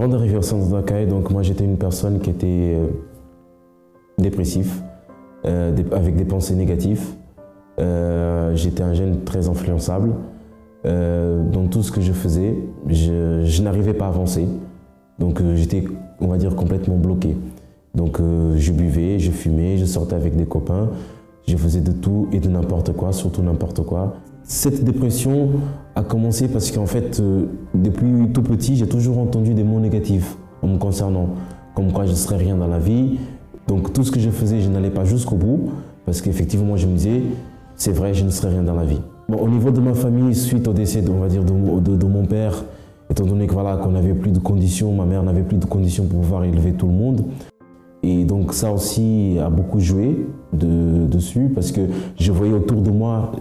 Avant d'arriver au centre d'accueil, donc moi j'étais une personne qui était dépressif, avec des pensées négatives. J'étais un jeune très influençable. Dans tout ce que je faisais, je n'arrivais pas à avancer. Donc j'étais, on va dire, complètement bloqué. Donc je buvais, je fumais, je sortais avec des copains, je faisais de tout et de n'importe quoi, surtout n'importe quoi. Cette dépression a commencé parce qu'en fait, depuis tout petit, j'ai toujours entendu des mots négatifs en me concernant, comme quoi je ne serais rien dans la vie. Donc tout ce que je faisais, je n'allais pas jusqu'au bout, parce qu'effectivement, je me disais, c'est vrai, je ne serais rien dans la vie. Bon, au niveau de ma famille, suite au décès, on va dire, de mon père, étant donné que voilà, qu'on n'avait plus de conditions, ma mère n'avait plus de conditions pour pouvoir élever tout le monde. Et donc ça aussi a beaucoup joué dessus, parce que je voyais autour de moi,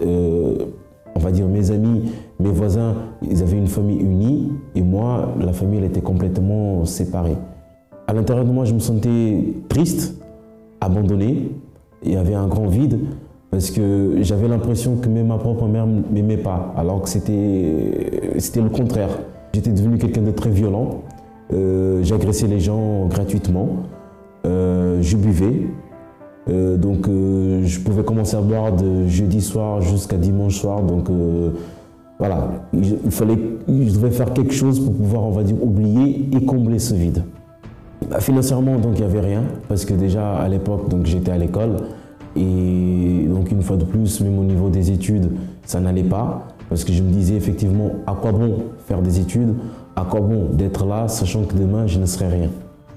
on va dire mes amis, mes voisins, ils avaient une famille unie, et moi, la famille, elle était complètement séparée. À l'intérieur de moi, je me sentais triste, abandonné, et il y avait un grand vide, parce que j'avais l'impression que même ma propre mère ne m'aimait pas, alors que c'était le contraire. J'étais devenu quelqu'un de très violent, j'agressais les gens gratuitement, je buvais, donc je pouvais commencer à boire de jeudi soir jusqu'à dimanche soir, donc voilà, je devais faire quelque chose pour pouvoir, on va dire, oublier et combler ce vide. Financièrement, donc il n'y avait rien, parce que déjà à l'époque, donc j'étais à l'école, et donc une fois de plus, même au niveau des études, ça n'allait pas, parce que je me disais effectivement, à quoi bon faire des études, à quoi bon d'être là, sachant que demain je ne serai rien.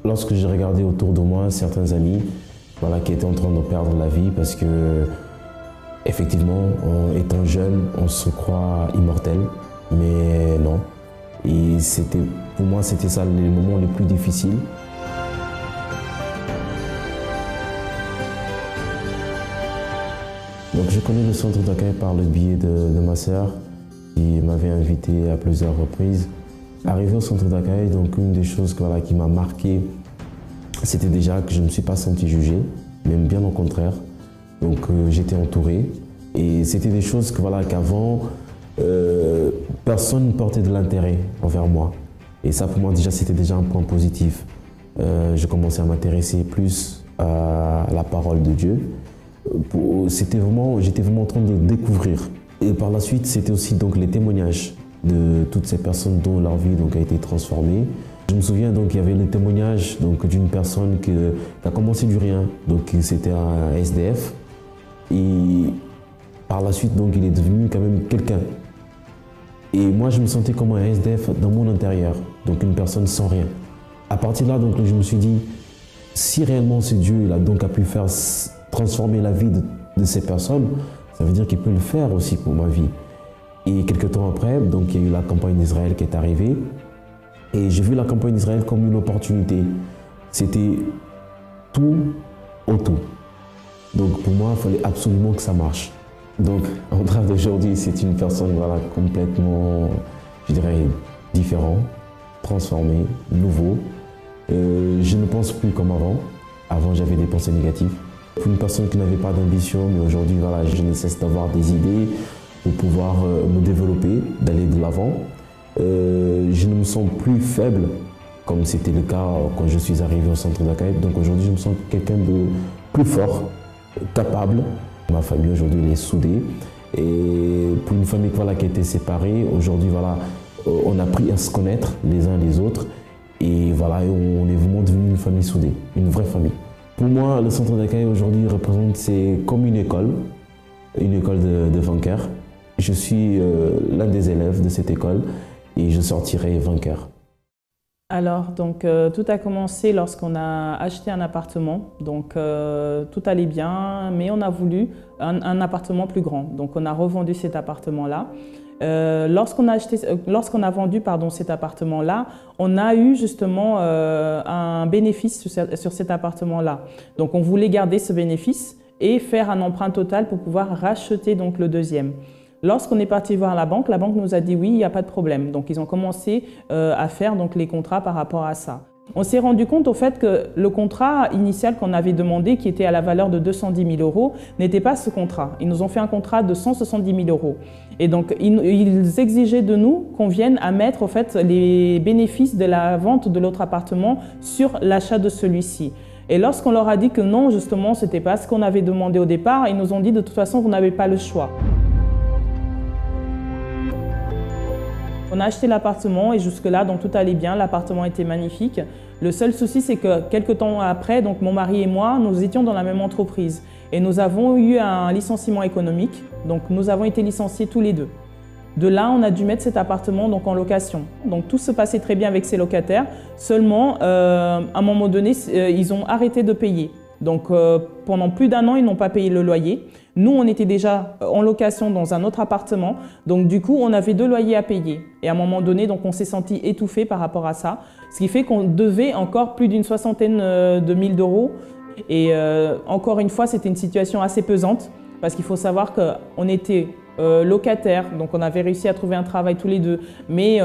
Lorsque j'ai regardé autour de moi certains amis, voilà, qui étaient en train de perdre la vie, parce que effectivement, en étant jeune, on se croit immortel, mais non. Et pour moi, c'était ça les moments les plus difficiles. Donc je connais le centre d'accueil par le biais de ma sœur, qui m'avait invité à plusieurs reprises. Arrivé au centre d'accueil, donc une des choses voilà, qui m'a marqué, c'était déjà que je ne me suis pas senti jugé, même bien au contraire. Donc j'étais entouré, et c'était des choses que voilà, qu'avant, personne ne portait de l'intérêt envers moi. Et ça, pour moi, déjà, c'était déjà un point positif. Je commençais à m'intéresser plus à la parole de Dieu. J'étais vraiment en train de découvrir. Et par la suite, c'était aussi donc les témoignages de toutes ces personnes dont leur vie donc, a été transformée. Je me souviens donc qu'il y avait le témoignage d'une personne qui a commencé du rien, donc c'était un SDF. Et par la suite, donc, il est devenu quand même quelqu'un. Et moi, je me sentais comme un SDF dans mon intérieur, donc une personne sans rien. À partir de là, donc, je me suis dit, si réellement ce Dieu là, donc, a pu faire transformer la vie de ces personnes, ça veut dire qu'il peut le faire aussi pour ma vie. Et quelques temps après, donc, il y a eu la campagne d'Israël qui est arrivée. Et j'ai vu la campagne d'Israël comme une opportunité. C'était tout au tout. Donc pour moi, il fallait absolument que ça marche. Donc en train d'aujourd'hui, c'est une personne voilà, complètement, je dirais, différente, transformée, nouveau. Je ne pense plus comme avant. Avant, j'avais des pensées négatives. Une personne qui n'avait pas d'ambition, mais aujourd'hui, voilà, je ne cesse d'avoir des idées pour pouvoir me développer, d'aller de l'avant. Je ne me sens plus faible, comme c'était le cas quand je suis arrivé au centre d'accueil. Donc aujourd'hui, je me sens quelqu'un de plus fort, capable. Ma famille aujourd'hui, elle est soudée. Et pour une famille voilà, qui était séparée, aujourd'hui, voilà, on a appris à se connaître les uns les autres. Et voilà, on est vraiment devenu une famille soudée, une vraie famille. Pour moi, le centre d'accueil aujourd'hui représente, c'est comme une école de vainqueurs. Je suis l'un des élèves de cette école et je sortirai vainqueur. Alors, donc, tout a commencé lorsqu'on a acheté un appartement. Donc, tout allait bien, mais on a voulu un appartement plus grand. Donc, on a revendu cet appartement-là. Lorsqu'on a vendu cet appartement-là, on a eu justement un bénéfice sur cet appartement-là. Donc, on voulait garder ce bénéfice et faire un emprunt total pour pouvoir racheter donc, le deuxième. Lorsqu'on est parti voir la banque nous a dit oui, il n'y a pas de problème. Donc, ils ont commencé à faire donc, les contrats par rapport à ça. On s'est rendu compte au fait que le contrat initial qu'on avait demandé, qui était à la valeur de 210 000 €, n'était pas ce contrat. Ils nous ont fait un contrat de 170 000 €. Et donc, ils exigeaient de nous qu'on vienne à mettre au fait, les bénéfices de la vente de l'autre appartement sur l'achat de celui-ci. Et lorsqu'on leur a dit que non, justement, ce n'était pas ce qu'on avait demandé au départ, ils nous ont dit de toute façon, vous n'avez pas le choix. On a acheté l'appartement et jusque-là, donc tout allait bien, l'appartement était magnifique. Le seul souci, c'est que quelques temps après, donc mon mari et moi, nous étions dans la même entreprise et nous avons eu un licenciement économique, donc nous avons été licenciés tous les deux. De là, on a dû mettre cet appartement donc, en location. Donc tout se passait très bien avec ces locataires, seulement à un moment donné, ils ont arrêté de payer. Donc pendant plus d'1 an, ils n'ont pas payé le loyer. Nous, on était déjà en location dans un autre appartement, donc du coup, on avait 2 loyers à payer. Et à un moment donné, donc, on s'est senti étouffé par rapport à ça, ce qui fait qu'on devait encore plus d'une soixantaine de mille d'euros. Et encore une fois, c'était une situation assez pesante, parce qu'il faut savoir qu'on était locataires, donc on avait réussi à trouver un travail tous les deux, mais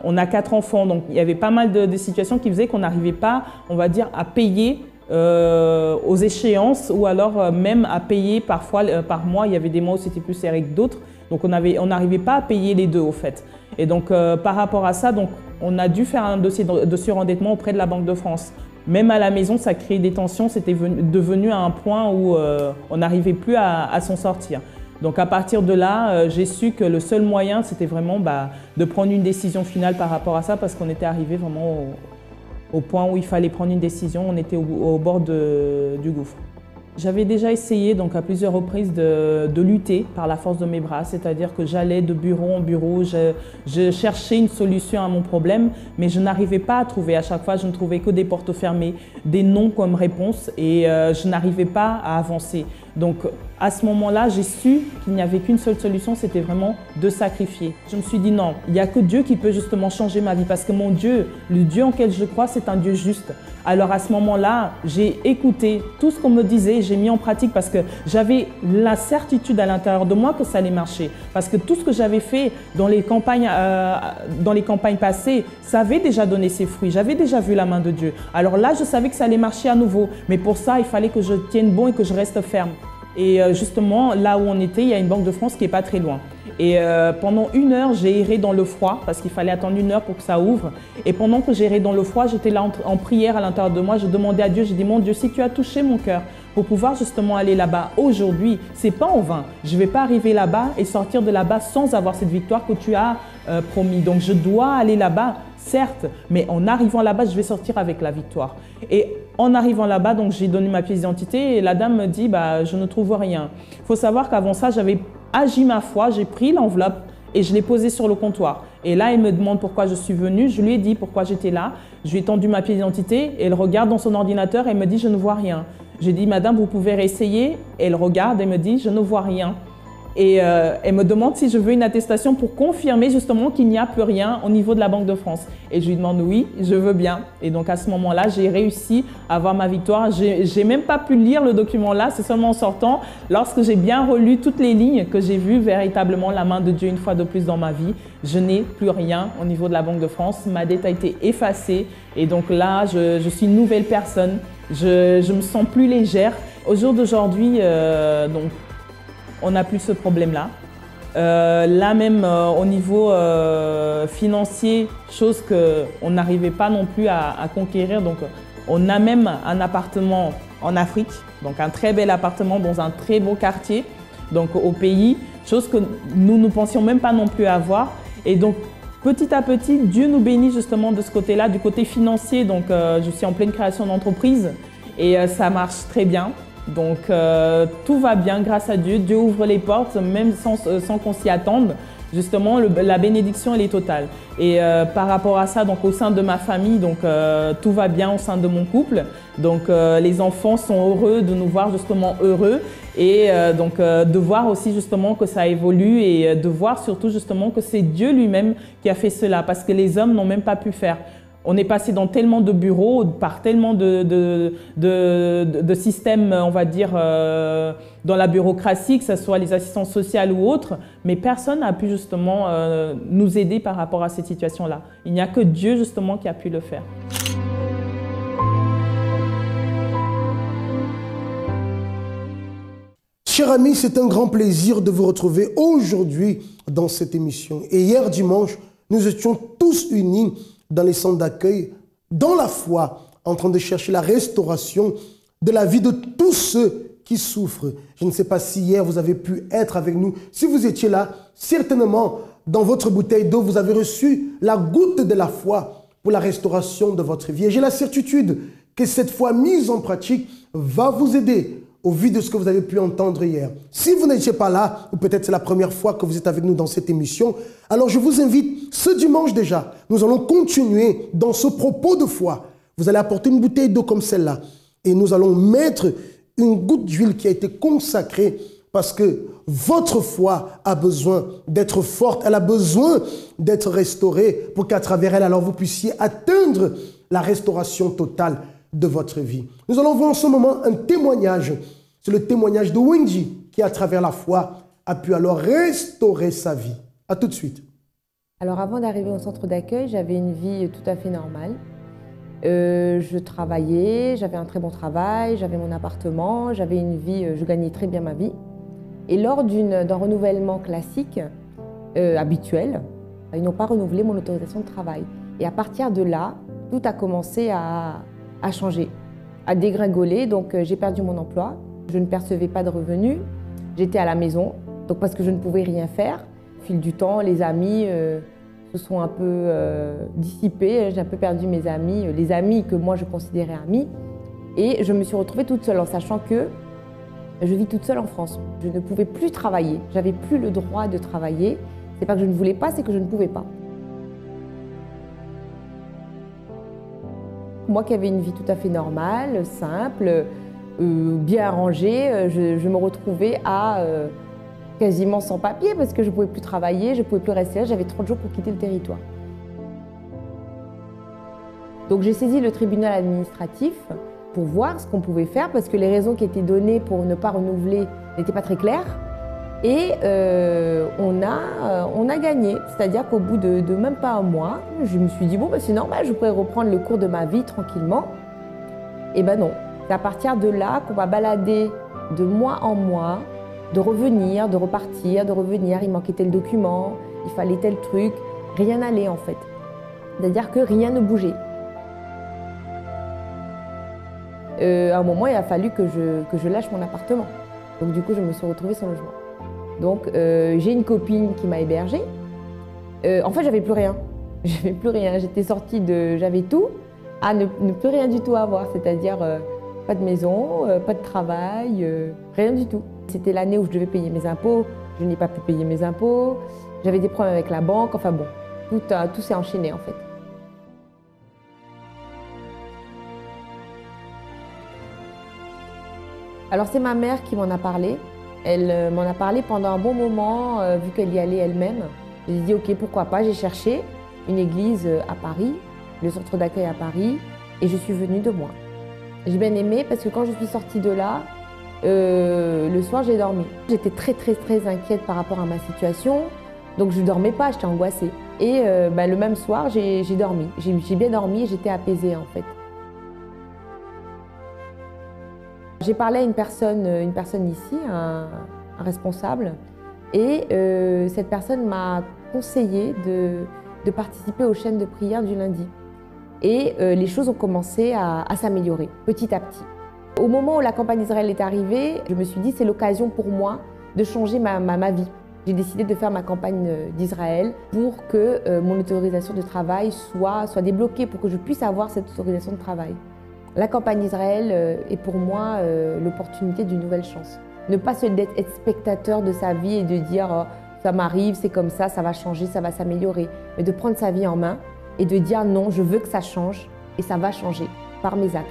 on a 4 enfants, donc il y avait pas mal de situations qui faisaient qu'on n'arrivait pas, on va dire, à payer aux échéances ou alors même à payer parfois par mois. Il y avait des mois où c'était plus serré que d'autres, donc on n'arrivait pas à payer les deux au fait. Et donc par rapport à ça, donc, on a dû faire un dossier de surendettement auprès de la Banque de France. Même à la maison, ça créait des tensions, c'était devenu à un point où on n'arrivait plus à s'en sortir. Donc à partir de là, j'ai su que le seul moyen, c'était vraiment de prendre une décision finale par rapport à ça, parce qu'on était arrivé vraiment au point où il fallait prendre une décision, on était au bord du gouffre. J'avais déjà essayé donc, à plusieurs reprises de lutter par la force de mes bras, c'est-à-dire que j'allais de bureau en bureau, je cherchais une solution à mon problème, mais je n'arrivais pas à trouver. À chaque fois, je ne trouvais que des portes fermées, des non comme réponse, et je n'arrivais pas à avancer. Donc à ce moment-là, j'ai su qu'il n'y avait qu'une seule solution, c'était vraiment de sacrifier. Je me suis dit non, il n'y a que Dieu qui peut justement changer ma vie, parce que mon Dieu, le Dieu en quel je crois, c'est un Dieu juste. Alors à ce moment-là, j'ai écouté tout ce qu'on me disait, j'ai mis en pratique parce que j'avais la certitude à l'intérieur de moi que ça allait marcher. Parce que tout ce que j'avais fait dans les campagnes passées, ça avait déjà donné ses fruits, j'avais déjà vu la main de Dieu. Alors là, je savais que ça allait marcher à nouveau, mais pour ça, il fallait que je tienne bon et que je reste ferme. Et justement, là où on était, il y a une Banque de France qui n'est pas très loin. Et pendant 1 heure, j'ai erré dans le froid parce qu'il fallait attendre 1 heure pour que ça ouvre. Et pendant que j'errais dans le froid, j'étais là en prière à l'intérieur de moi. Je demandais à Dieu, j'ai dit, mon Dieu, si tu as touché mon cœur pour pouvoir justement aller là-bas aujourd'hui, c'est pas en vain. Je ne vais pas arriver là-bas et sortir de là-bas sans avoir cette victoire que tu as promis. Donc je dois aller là-bas, certes, mais en arrivant là-bas, je vais sortir avec la victoire. Et en arrivant là-bas, donc j'ai donné ma pièce d'identité et la dame me dit, je ne trouve rien. Il faut savoir qu'avant ça, j'avais agi ma foi, j'ai pris l'enveloppe et je l'ai posée sur le comptoir. Et là, elle me demande pourquoi je suis venue. Je lui ai dit pourquoi j'étais là. Je lui ai tendu ma pièce d'identité et elle regarde dans son ordinateur et elle me dit, je ne vois rien. J'ai dit, madame, vous pouvez réessayer. Elle regarde et me dit, je ne vois rien. Et elle me demande si je veux une attestation pour confirmer justement qu'il n'y a plus rien au niveau de la Banque de France. Et je lui demande oui, je veux bien. Et donc à ce moment-là, j'ai réussi à avoir ma victoire. J'ai même pas pu lire le document là, c'est seulement en sortant, lorsque j'ai bien relu toutes les lignes, que j'ai vu véritablement la main de Dieu une fois de plus dans ma vie. Je n'ai plus rien au niveau de la Banque de France. Ma dette a été effacée. Et donc là, je suis une nouvelle personne. Je me sens plus légère. Au jour d'aujourd'hui, donc, on n'a plus ce problème-là. Là même au niveau financier, chose qu'on n'arrivait pas non plus à conquérir. Donc on a même un appartement en Afrique, donc un très bel appartement dans un très beau quartier, donc au pays, chose que nous ne pensions même pas non plus avoir. Et donc petit à petit, Dieu nous bénit justement de ce côté-là, du côté financier. Donc je suis en pleine création d'entreprise et ça marche très bien. Donc tout va bien grâce à Dieu. Dieu ouvre les portes même sans qu'on s'y attende. Justement, la bénédiction, elle est totale. Et par rapport à ça, donc au sein de ma famille, donc tout va bien au sein de mon couple. Donc les enfants sont heureux de nous voir justement heureux et donc de voir aussi justement que ça évolue et de voir surtout justement que c'est Dieu lui-même qui a fait cela parce que les hommes n'ont même pas pu faire. On est passé dans tellement de bureaux, par tellement de systèmes, on va dire, dans la bureaucratie, que ce soit les assistances sociales ou autres, mais personne n'a pu justement nous aider par rapport à cette situation-là. Il n'y a que Dieu justement qui a pu le faire. chers amis, c'est un grand plaisir de vous retrouver aujourd'hui dans cette émission. Et hier dimanche, nous étions tous unis dans les centres d'accueil, dans la foi, en train de chercher la restauration de la vie de tous ceux qui souffrent. Je ne sais pas si hier vous avez pu être avec nous. Si vous étiez là, certainement, dans votre bouteille d'eau, vous avez reçu la goutte de la foi pour la restauration de votre vie. Et j'ai la certitude que cette foi mise en pratique va vous aider au vu de ce que vous avez pu entendre hier. Si vous n'étiez pas là, ou peut-être c'est la première fois que vous êtes avec nous dans cette émission, alors je vous invite, ce dimanche déjà, nous allons continuer dans ce propos de foi. Vous allez apporter une bouteille d'eau comme celle-là et nous allons mettre une goutte d'huile qui a été consacrée parce que votre foi a besoin d'être forte, elle a besoin d'être restaurée pour qu'à travers elle, alors vous puissiez atteindre la restauration totale de votre vie. Nous allons voir en ce moment un témoignage. C'est le témoignage de Wendy qui, à travers la foi, a pu alors restaurer sa vie. À tout de suite. Alors avant d'arriver au centre d'accueil, j'avais une vie tout à fait normale. Je travaillais, j'avais un très bon travail, j'avais mon appartement, j'avais une vie, je gagnais très bien ma vie. Et lors d'un renouvellement classique, habituel, ils n'ont pas renouvelé mon autorisation de travail. Et à partir de là, tout a commencé à changer, à dégringoler. Donc j'ai perdu mon emploi, je ne percevais pas de revenus, j'étais à la maison, donc parce que je ne pouvais rien faire. Au fil du temps, les amis se sont un peu dissipés, j'ai un peu perdu mes amis, les amis que moi je considérais amis. Et je me suis retrouvée toute seule en sachant que je vis toute seule en France. Je ne pouvais plus travailler, j'avais plus le droit de travailler. C'est pas que je ne voulais pas, c'est que je ne pouvais pas. Moi qui avais une vie tout à fait normale, simple, bien arrangée, je me retrouvais à quasiment sans papier parce que je ne pouvais plus travailler, je ne pouvais plus rester là, j'avais 30 jours pour quitter le territoire. Donc j'ai saisi le tribunal administratif pour voir ce qu'on pouvait faire parce que les raisons qui étaient données pour ne pas renouveler n'étaient pas très claires. Et on a gagné, c'est-à-dire qu'au bout de même pas un mois, je me suis dit bon, c'est normal, je pourrais reprendre le cours de ma vie tranquillement. Et ben non, c'est à partir de là qu'on va balader de mois en mois, de revenir, de repartir, de revenir, il manquait tel document, il fallait tel truc, rien n'allait en fait. C'est-à-dire que rien ne bougeait. À un moment, il a fallu que je lâche mon appartement. Donc du coup, je me suis retrouvée sans logement. Donc j'ai une copine qui m'a hébergée. En fait, j'avais plus rien. J'avais plus rien. J'étais sortie j'avais tout à ne plus rien du tout avoir. C'est-à-dire pas de maison, pas de travail, rien du tout. C'était l'année où je devais payer mes impôts. Je n'ai pas pu payer mes impôts. J'avais des problèmes avec la banque. Enfin bon, tout s'est enchaîné en fait. Alors c'est ma mère qui m'en a parlé. Elle m'en a parlé pendant un bon moment, vu qu'elle y allait elle-même. J'ai dit ok, pourquoi pas. J'ai cherché une église à Paris, le centre d'accueil à Paris, et je suis venue de moi. J'ai bien aimé parce que quand je suis sortie de là, le soir j'ai dormi. J'étais très inquiète par rapport à ma situation, donc je ne dormais pas, j'étais angoissée. Et le même soir, j'ai dormi. J'ai bien dormi et j'étais apaisée en fait. J'ai parlé à une personne ici, un responsable, et cette personne m'a conseillé de participer aux chaînes de prière du lundi. Et les choses ont commencé à s'améliorer petit à petit. Au moment où la campagne d'Israël est arrivée, je me suis dit c'est l'occasion pour moi de changer ma vie. J'ai décidé de faire ma campagne d'Israël pour que mon autorisation de travail soit débloquée, pour que je puisse avoir cette autorisation de travail. La campagne d'Israël est pour moi l'opportunité d'une nouvelle chance. Ne pas être spectateur de sa vie et de dire oh, ça m'arrive, c'est comme ça va changer, ça va s'améliorer. Mais de prendre sa vie en main et de dire non, je veux que ça change et ça va changer par mes actes.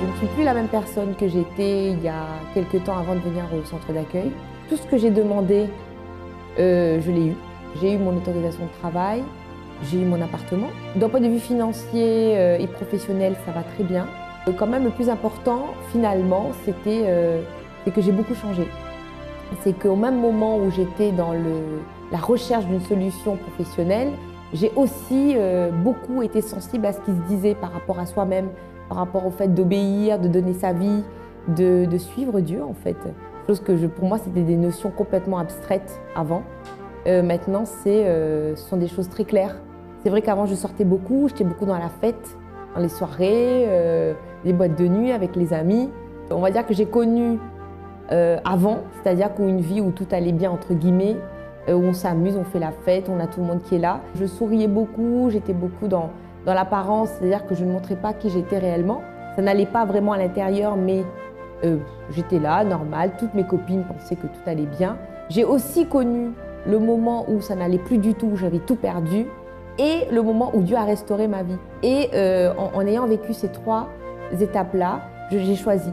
Je ne suis plus la même personne que j'étais il y a quelques temps avant de venir au centre d'accueil. Tout ce que j'ai demandé, je l'ai eu. J'ai eu mon autorisation de travail. J'ai eu mon appartement. D'un point de vue financier et professionnel, ça va très bien. Quand même, le plus important, finalement, c'est que j'ai beaucoup changé. C'est qu'au même moment où j'étais dans la recherche d'une solution professionnelle, j'ai aussi beaucoup été sensible à ce qui se disait par rapport à soi-même, par rapport au fait d'obéir, de donner sa vie, de suivre Dieu en fait. Chose que pour moi c'était des notions complètement abstraites avant. Maintenant ce sont des choses très claires. C'est vrai qu'avant je sortais beaucoup, j'étais beaucoup dans la fête, dans les soirées, les boîtes de nuit avec les amis. On va dire que j'ai connu avant, c'est-à-dire une vie où tout allait bien entre guillemets, où on s'amuse, on fait la fête, on a tout le monde qui est là. Je souriais beaucoup, j'étais beaucoup dans l'apparence, c'est-à-dire que je ne montrais pas qui j'étais réellement. Ça n'allait pas vraiment à l'intérieur, mais j'étais là, normal. Toutes mes copines pensaient que tout allait bien. J'ai aussi connu le moment où ça n'allait plus du tout, où j'avais tout perdu, et le moment où Dieu a restauré ma vie. Et en ayant vécu ces 3 étapes-là, j'ai choisi.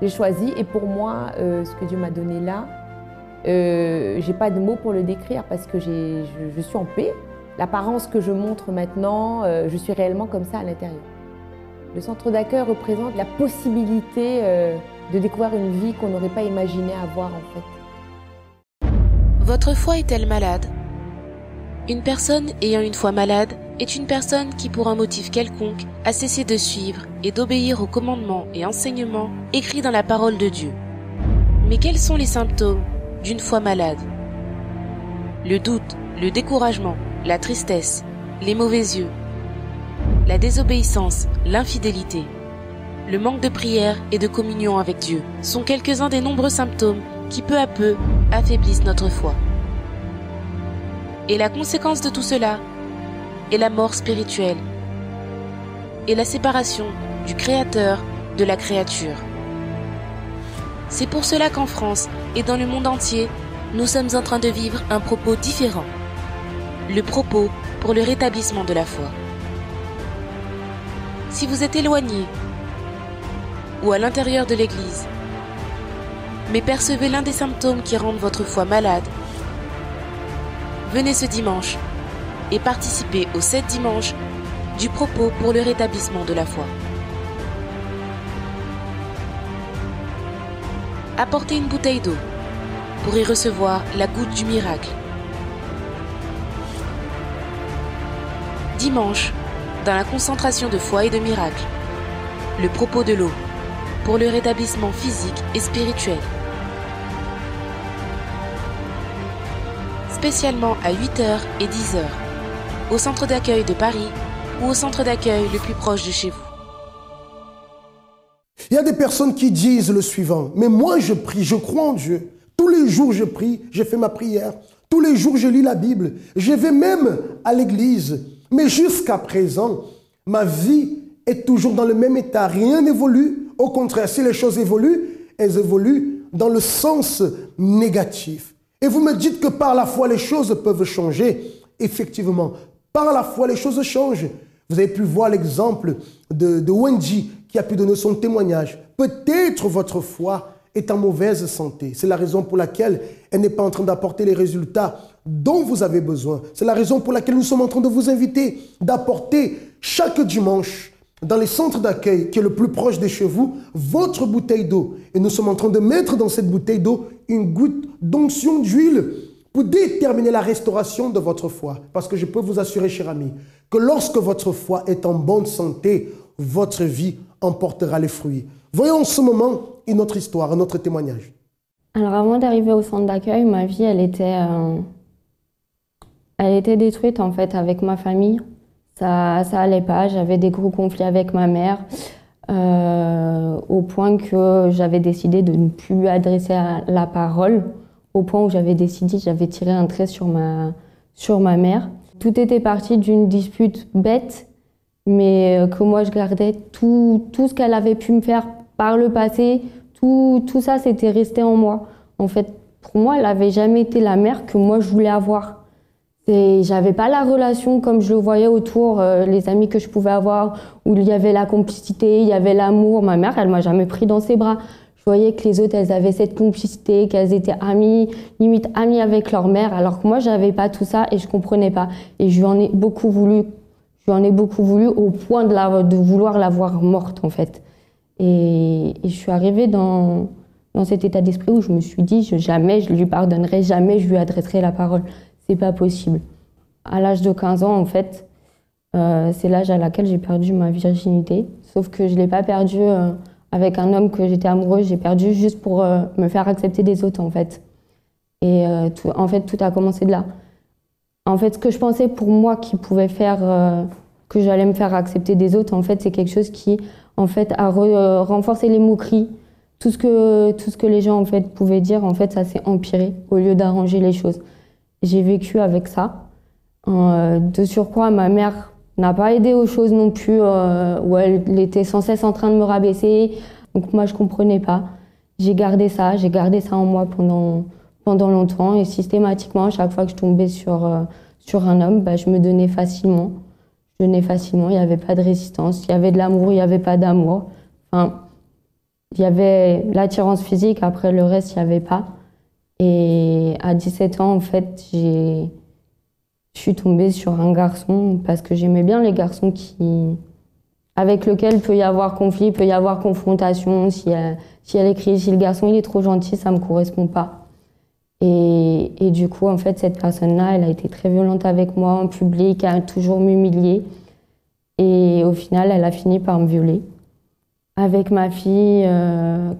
J'ai choisi, et pour moi, ce que Dieu m'a donné là, j'ai pas de mots pour le décrire parce que je suis en paix. L'apparence que je montre maintenant, je suis réellement comme ça à l'intérieur. Le centre d'accueil représente la possibilité de découvrir une vie qu'on n'aurait pas imaginé avoir en fait. Votre foi est-elle malade? Une personne ayant une foi malade est une personne qui, pour un motif quelconque, a cessé de suivre et d'obéir aux commandements et enseignements écrits dans la parole de Dieu. Mais quels sont les symptômes d'une foi malade? Le doute, le découragement, la tristesse, les mauvais yeux, la désobéissance, l'infidélité, le manque de prière et de communion avec Dieu sont quelques-uns des nombreux symptômes qui peu à peu affaiblissent notre foi. Et la conséquence de tout cela est la mort spirituelle et la séparation du Créateur de la créature. C'est pour cela qu'en France et dans le monde entier, nous sommes en train de vivre un propos différent. Le propos pour le rétablissement de la foi. Si vous êtes éloigné ou à l'intérieur de l'Église, mais percevez l'un des symptômes qui rendent votre foi malade, venez ce dimanche et participez aux 7 dimanches du propos pour le rétablissement de la foi. Apportez une bouteille d'eau pour y recevoir la goutte du miracle. Dimanche, dans la concentration de foi et de miracle, le propos de l'eau pour le rétablissement physique et spirituel. Spécialement à 8h et 10h, au centre d'accueil de Paris ou au centre d'accueil le plus proche de chez vous. Il y a des personnes qui disent le suivant, mais moi je prie, je crois en Dieu. Tous les jours je prie, je fais ma prière. Tous les jours je lis la Bible. Je vais même à l'église. Mais jusqu'à présent, ma vie est toujours dans le même état. Rien n'évolue. Au contraire, si les choses évoluent, elles évoluent dans le sens négatif. Et vous me dites que par la foi, les choses peuvent changer. Effectivement, par la foi, les choses changent. Vous avez pu voir l'exemple de Wendy qui a pu donner son témoignage. Peut-être votre foi est en mauvaise santé. C'est la raison pour laquelle elle n'est pas en train d'apporter les résultats dont vous avez besoin. C'est la raison pour laquelle nous sommes en train de vous inviter d'apporter chaque dimanche dans les centres d'accueil qui est le plus proche de chez vous, votre bouteille d'eau. Et nous sommes en train de mettre dans cette bouteille d'eau une goutte d'onction d'huile pour déterminer la restauration de votre foi. Parce que je peux vous assurer, cher ami, que lorsque votre foi est en bonne santé, votre vie en portera les fruits. Voyons en ce moment une autre histoire, un autre témoignage. Alors avant d'arriver au centre d'accueil, ma vie, elle était détruite en fait avec ma famille. Ça allait pas, j'avais des gros conflits avec ma mère, au point que j'avais décidé de ne plus lui adresser la parole, au point où j'avais tiré un trait sur ma mère. Tout était parti d'une dispute bête, mais que moi je gardais tout ce qu'elle avait pu me faire par le passé, tout ça c'était resté en moi. En fait, pour moi, elle n'avait jamais été la mère que moi je voulais avoir. J'avais pas la relation comme je le voyais autour, les amis que je pouvais avoir, où il y avait la complicité, il y avait l'amour. Ma mère, elle m'a jamais pris dans ses bras. Je voyais que les autres, elles avaient cette complicité, qu'elles étaient amies, limite amies avec leur mère, alors que moi, j'avais pas tout ça et je comprenais pas. Et je lui en ai beaucoup voulu au point de vouloir la voir morte, en fait. Et je suis arrivée dans cet état d'esprit où je me suis dit, jamais je lui pardonnerai, jamais je lui adresserai la parole. C'est pas possible. À l'âge de 15 ans, en fait, C'est l'âge à laquelle j'ai perdu ma virginité. Sauf que je ne l'ai pas perdue avec un homme que j'étais amoureuse, j'ai perdu juste pour me faire accepter des autres, en fait. Et en fait, tout a commencé de là. En fait, ce que je pensais pour moi qui pouvait faire que j'allais me faire accepter des autres, en fait, c'est quelque chose qui, en fait, a renforcé les moqueries. Tout ce que les gens, en fait, pouvaient dire, en fait, ça s'est empiré au lieu d'arranger les choses. J'ai vécu avec ça. De surcroît, ma mère n'a pas aidé aux choses non plus, où elle était sans cesse en train de me rabaisser. Donc moi, je comprenais pas. J'ai gardé ça en moi pendant longtemps. Et systématiquement, à chaque fois que je tombais sur un homme, bah, je me donnais facilement. Il n'y avait pas de résistance. Il y avait de l'amour, il n'y avait pas d'amour. Enfin, il y avait l'attirance physique, après le reste, il n'y avait pas. Et à 17 ans, en fait, je suis tombée sur un garçon parce que j'aimais bien les garçons avec lesquels il peut y avoir conflit, il peut y avoir confrontation. Si elle écrit, si le garçon il est trop gentil, ça ne me correspond pas. Et du coup, en fait, cette personne-là, elle a été très violente avec moi en public, elle a toujours m'humiliée. Et au final, elle a fini par me violer. Avec ma fille,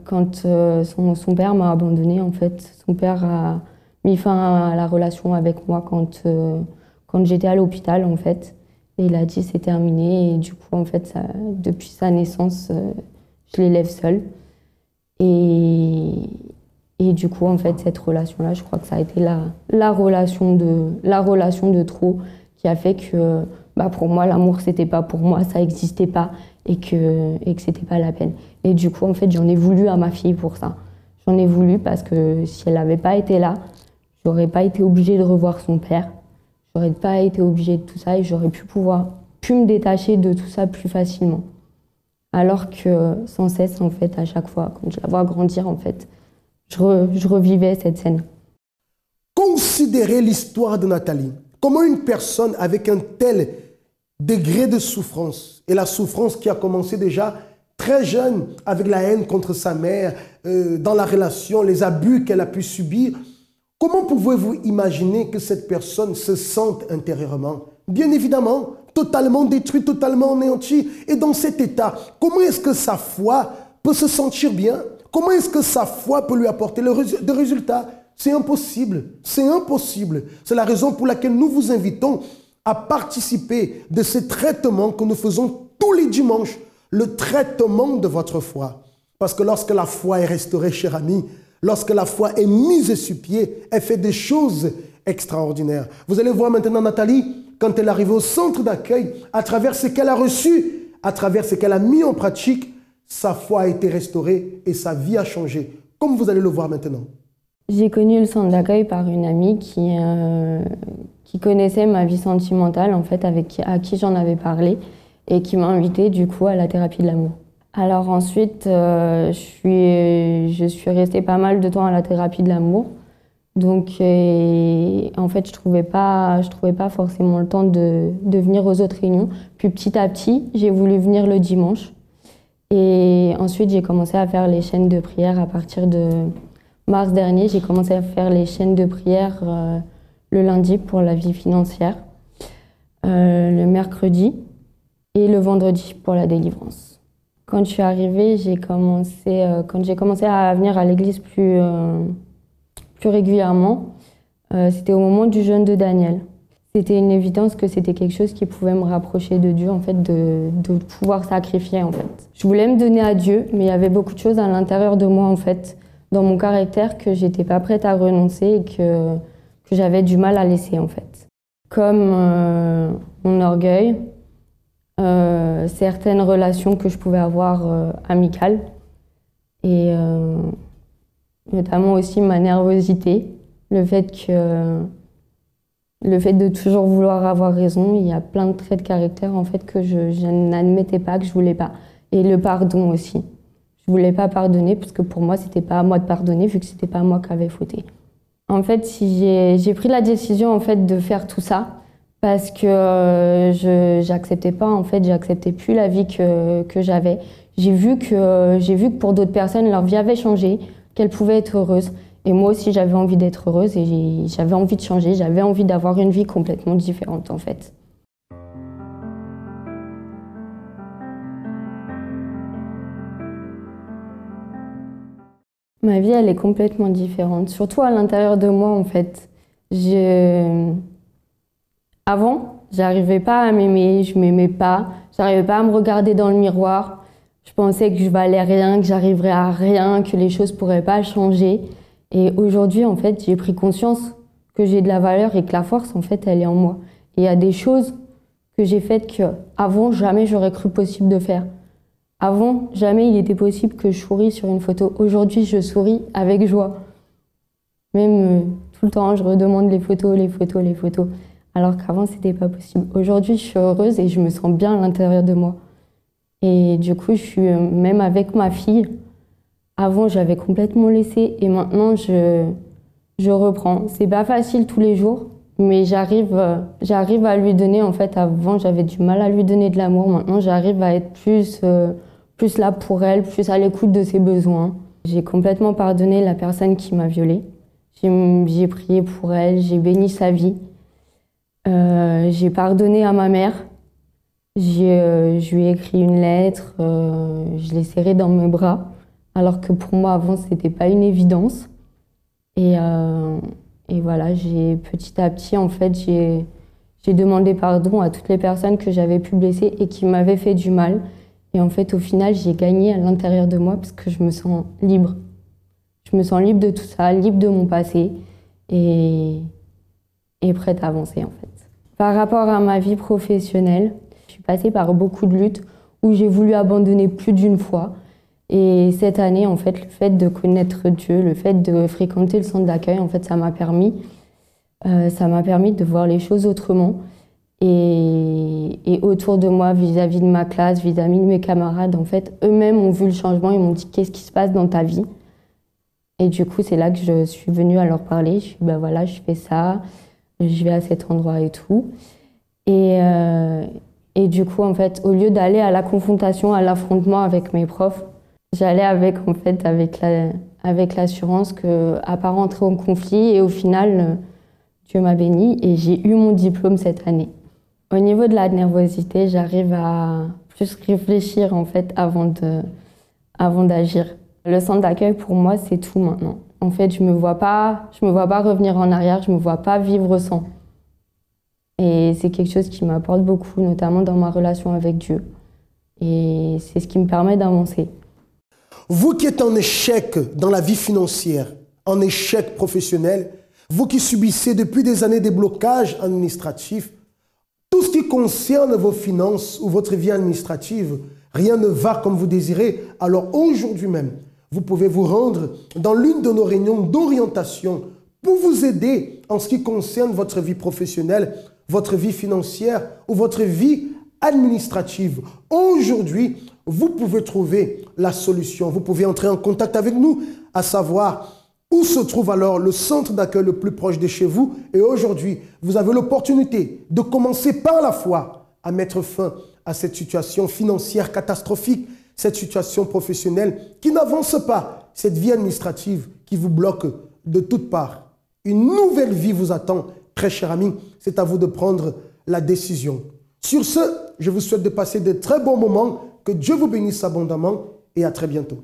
quand son père m'a abandonnée, en fait, son père a mis fin à la relation avec moi quand j'étais à l'hôpital, en fait. Et il a dit c'est terminé. Et du coup, en fait, depuis sa naissance, je l'élève seule. Et du coup, en fait, cette relation-là, je crois que ça a été la relation de trop qui a fait que, bah, pour moi, l'amour, c'était pas pour moi, ça n'existait pas et que c'était pas la peine. Et du coup, en fait, j'en ai voulu à ma fille pour ça. J'en ai voulu parce que si elle n'avait pas été là, j'aurais pas été obligée de revoir son père. J'aurais pas été obligée de tout ça et j'aurais pu me détacher de tout ça plus facilement. Alors que sans cesse, en fait, à chaque fois, quand je la vois grandir, en fait, je revivais cette scène. Considérez l'histoire de Nathalie. Comment une personne avec un tel degré de souffrance, et la souffrance qui a commencé déjà très jeune avec la haine contre sa mère, dans la relation, les abus qu'elle a pu subir, comment pouvez-vous imaginer que cette personne se sente intérieurement? Bien évidemment, totalement détruite, totalement anéantie. Et dans cet état, comment est-ce que sa foi peut se sentir bien? Comment est-ce que sa foi peut lui apporter des résultats? C'est impossible. C'est impossible. C'est la raison pour laquelle nous vous invitons à participer de ces traitements que nous faisons tous les dimanches, le traitement de votre foi. Parce que lorsque la foi est restaurée, cher ami, lorsque la foi est mise sur pied, elle fait des choses extraordinaires. Vous allez voir maintenant Nathalie, quand elle est arrivée au centre d'accueil, à travers ce qu'elle a reçu, à travers ce qu'elle a mis en pratique, sa foi a été restaurée et sa vie a changé, comme vous allez le voir maintenant. J'ai connu le centre d'accueil par une amie qui connaissait ma vie sentimentale, en fait, à qui j'en avais parlé et qui m'a invitée du coup à la thérapie de l'amour. Alors ensuite, je suis restée pas mal de temps à la thérapie de l'amour. Donc en fait, je trouvais pas forcément le temps de venir aux autres réunions. Puis petit à petit, j'ai voulu venir le dimanche. Et ensuite, j'ai commencé à faire les chaînes de prière à partir de mars dernier. J'ai commencé à faire les chaînes de prière le lundi pour la vie financière, le mercredi et le vendredi pour la délivrance. Quand je suis arrivée, quand j'ai commencé à venir à l'église plus régulièrement, c'était au moment du jeûne de Daniel. C'était une évidence que c'était quelque chose qui pouvait me rapprocher de Dieu, en fait, de pouvoir sacrifier, en fait. Je voulais me donner à Dieu, mais il y avait beaucoup de choses à l'intérieur de moi, en fait, dans mon caractère, que j'étais pas prête à renoncer et que j'avais du mal à laisser, en fait. Comme mon orgueil, certaines relations que je pouvais avoir amicales, et notamment aussi ma nervosité, le fait de toujours vouloir avoir raison. Il y a plein de traits de caractère en fait que je n'admettais pas, que je voulais pas. Et le pardon aussi. Je voulais pas pardonner parce que pour moi c'était pas à moi de pardonner vu que c'était pas moi qui avais fauté. En fait, j'ai pris la décision en fait de faire tout ça parce que j'acceptais pas, en fait, j'acceptais plus la vie que j'avais. J'ai vu que pour d'autres personnes leur vie avait changé, qu'elles pouvaient être heureuses. Et moi aussi, j'avais envie d'être heureuse et j'avais envie de changer, j'avais envie d'avoir une vie complètement différente, en fait. Ma vie, elle est complètement différente, surtout à l'intérieur de moi, en fait. Avant, j'arrivais pas à m'aimer, je m'aimais pas, j'arrivais pas à me regarder dans le miroir. Je pensais que je valais rien, que j'arriverais à rien, que les choses pourraient pas changer. Et aujourd'hui, en fait, j'ai pris conscience que j'ai de la valeur et que la force, en fait, elle est en moi. Et il y a des choses que j'ai faites qu'avant, jamais j'aurais cru possible de faire. Avant, jamais il était possible que je sourie sur une photo. Aujourd'hui, je souris avec joie. Même tout le temps, je redemande les photos, les photos, les photos. Alors qu'avant, c'était pas possible. Aujourd'hui, je suis heureuse et je me sens bien à l'intérieur de moi. Et du coup, je suis même avec ma fille. Avant, j'avais complètement laissé et maintenant, je reprends. C'est pas facile tous les jours, mais j'arrive à lui donner. En fait, avant, j'avais du mal à lui donner de l'amour. Maintenant, j'arrive à être plus là pour elle, plus à l'écoute de ses besoins. J'ai complètement pardonné la personne qui m'a violée. J'ai prié pour elle, j'ai béni sa vie. J'ai pardonné à ma mère. Je lui ai écrit une lettre, je l'ai serrée dans mes bras, alors que pour moi, avant, c'était pas une évidence. Et voilà, petit à petit, en fait, j'ai demandé pardon à toutes les personnes que j'avais pu blesser et qui m'avaient fait du mal. Et en fait, au final, j'ai gagné à l'intérieur de moi parce que je me sens libre. Je me sens libre de tout ça, libre de mon passé et prête à avancer, en fait. Par rapport à ma vie professionnelle, je suis passée par beaucoup de luttes où j'ai voulu abandonner plus d'une fois. Et cette année, en fait, le fait de connaître Dieu, le fait de fréquenter le centre d'accueil, en fait, ça m'a permis de voir les choses autrement. Et autour de moi, vis-à-vis de ma classe, vis-à-vis de mes camarades, en fait, eux-mêmes ont vu le changement, ils m'ont dit « Qu'est-ce qui se passe dans ta vie ?» Et du coup, c'est là que je suis venue à leur parler. Je suis ben voilà, je fais ça, je vais à cet endroit et tout. Et du coup, en fait, au lieu d'aller à la confrontation, à l'affrontement avec mes profs, j'allais avec l'assurance qu'à pas rentrer en conflit. Et au final, Dieu m'a bénie et j'ai eu mon diplôme cette année. Au niveau de la nervosité, j'arrive à plus réfléchir en fait avant d'agir. Le centre d'accueil pour moi, c'est tout maintenant. En fait, je me vois pas revenir en arrière, je me vois pas vivre sans. Et c'est quelque chose qui m'apporte beaucoup, notamment dans ma relation avec Dieu. Et c'est ce qui me permet d'avancer. Vous qui êtes en échec dans la vie financière, en échec professionnel, vous qui subissez depuis des années des blocages administratifs, tout ce qui concerne vos finances ou votre vie administrative, rien ne va comme vous désirez, alors aujourd'hui même, vous pouvez vous rendre dans l'une de nos réunions d'orientation pour vous aider en ce qui concerne votre vie professionnelle, votre vie financière ou votre vie administrative. Aujourd'hui, vous pouvez trouver la solution. Vous pouvez entrer en contact avec nous, à savoir où se trouve alors le centre d'accueil le plus proche de chez vous. Et aujourd'hui, vous avez l'opportunité de commencer par la foi à mettre fin à cette situation financière catastrophique, cette situation professionnelle qui n'avance pas, cette vie administrative qui vous bloque de toutes parts. Une nouvelle vie vous attend, très cher ami. C'est à vous de prendre la décision. Sur ce, je vous souhaite de passer de très bons moments. Que Dieu vous bénisse abondamment et à très bientôt.